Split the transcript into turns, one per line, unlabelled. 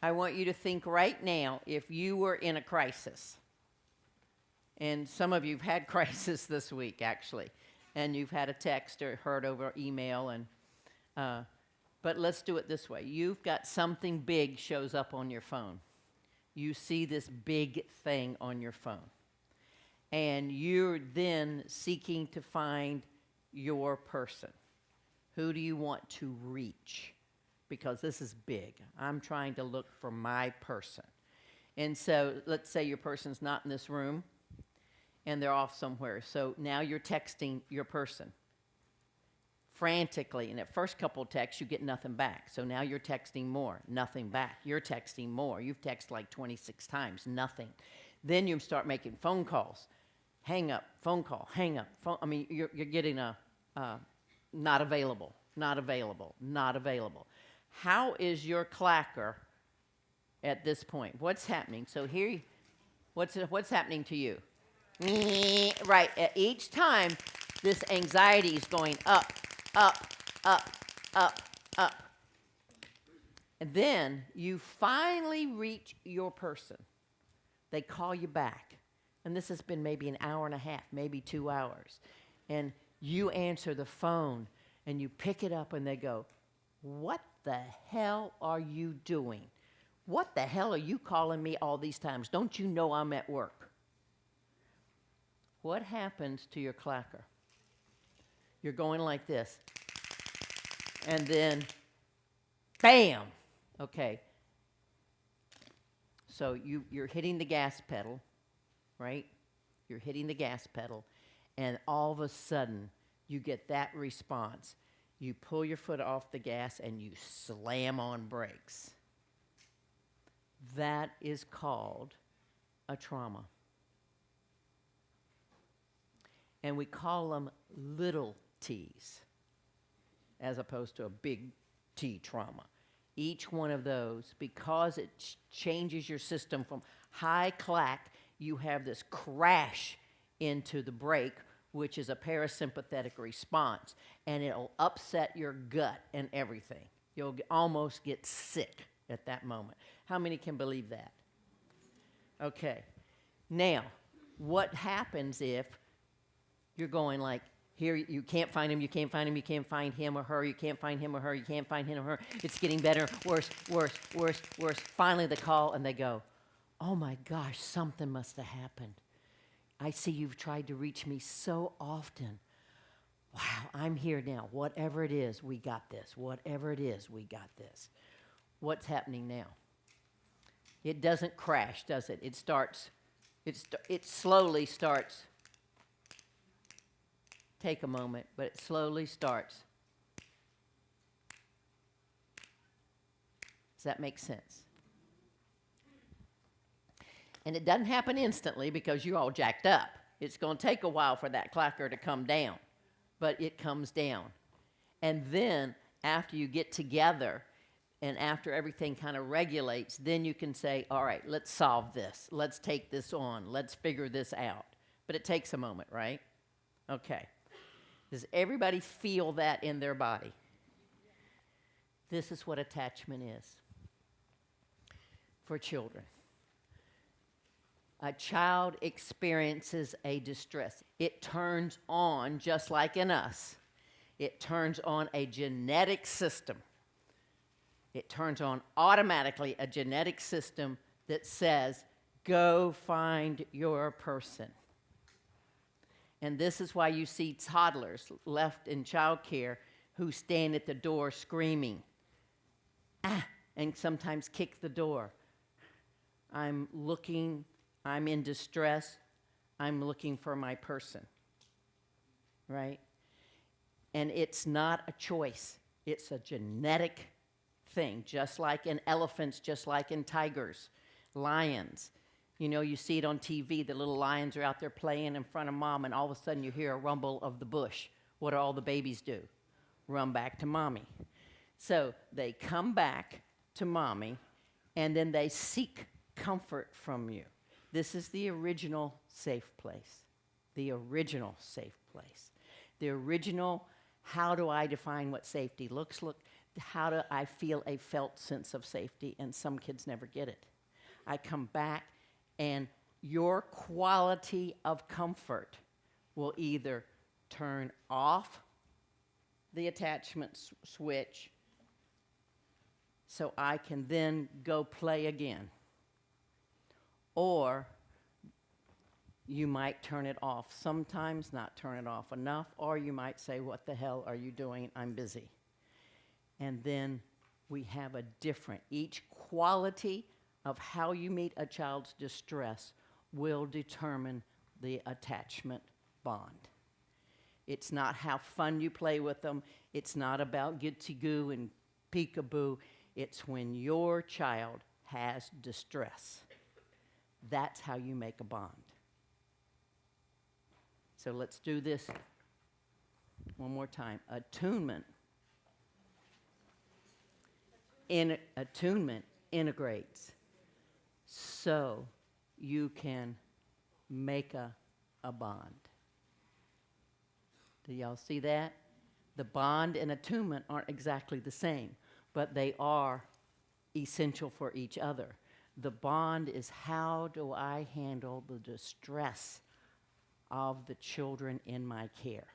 I want you to think right now if you were in a crisis. And some of you have had crisis this week, actually. And you've had a text or heard over email. But let's do it this way. You've got something big shows up on your phone. You see this big thing on your phone. And you're then seeking to find your person. Who do you want to reach? Because this is big. I'm trying to look for my person. And so let's say your person's not in this room and they're off somewhere. So now you're texting your person frantically. And at first couple of texts, you get nothing back. So now you're texting more, nothing back. You're texting more. You've texted like 26 times, nothing. Then you start making phone calls. Hang up, phone call, hang up. You're getting a not available, not available, not available. How is your clacker at this point? What's happening? So here, what's happening to you? Right, at each time, this anxiety is going up, up, up, up, up. And then you finally reach your person. They call you back. And this has been maybe an hour and a half, maybe 2 hours. And you answer the phone, and you pick it up, and they go, "What the hell are you doing? What the hell are you calling me all these times? Don't you know I'm at work?" What happens to your clacker? You're going like this. And then, bam! Okay. So you're hitting the gas pedal, right? You're hitting the gas pedal, and all of a sudden, you get that response. You pull your foot off the gas, and you slam on brakes. That is called a trauma. And we call them little t's, as opposed to a big T trauma. Each one of those, because it changes your system from high clack, you have this crash into the brake, which is a parasympathetic response, and it'll upset your gut and everything. You'll almost get sick at that moment. How many can believe that? Okay. Now, what happens if you're going like, here, you can't find him, you can't find him, you can't find him or her, you can't find him or her, you can't find him or her. It's getting better, worse, worse, worse, worse. Finally, they call and they go, "Oh my gosh, something must have happened. I see you've tried to reach me so often. Wow, I'm here now. Whatever it is, we got this. Whatever it is, we got this." What's happening now? It doesn't crash, does it? It slowly starts. Take a moment, but it slowly starts. Does that make sense? And it doesn't happen instantly because you're all jacked up. It's going to take a while for that clacker to come down, but it comes down. And then after you get together and after everything kind of regulates, then you can say, "All right, let's solve this. Let's take this on. Let's figure this out." But it takes a moment, right? Okay. Does everybody feel that in their body? This is what attachment is for children. A child experiences a distress. It turns on, just like in us, it turns on a genetic system. It turns on automatically a genetic system that says, "Go find your person." And this is why you see toddlers left in childcare who stand at the door screaming, and sometimes kick the door. I'm in distress, I'm looking for my person, right? And it's not a choice, it's a genetic thing, just like in elephants, just like in tigers, lions. You know, you see it on TV, the little lions are out there playing in front of mom, and all of a sudden you hear a rumble of the bush. What do all the babies do? Run back to mommy. So they come back to mommy, and then they seek comfort from you. This is the original safe place. The original safe place. The original, how do I define what safety looks like? how do I feel a felt sense of safety? And some kids never get it. I come back, and your quality of comfort will either turn off the attachment switch so I can then go play again, or you might turn it off sometimes, not turn it off enough, or you might say, what the hell are you doing? I'm busy. And then we have a different, each quality of how you meet a child's distress will determine the attachment bond. It's not how fun you play with them. It's not about gitsy-goo and peekaboo. It's when your child has distress. That's how you make a bond. So let's do this one more time. Attunement integrates so you can make a bond. Do y'all see that? The bond and attunement aren't exactly the same, but they are essential for each other. The bond is, how do I handle the distress of the children in my care?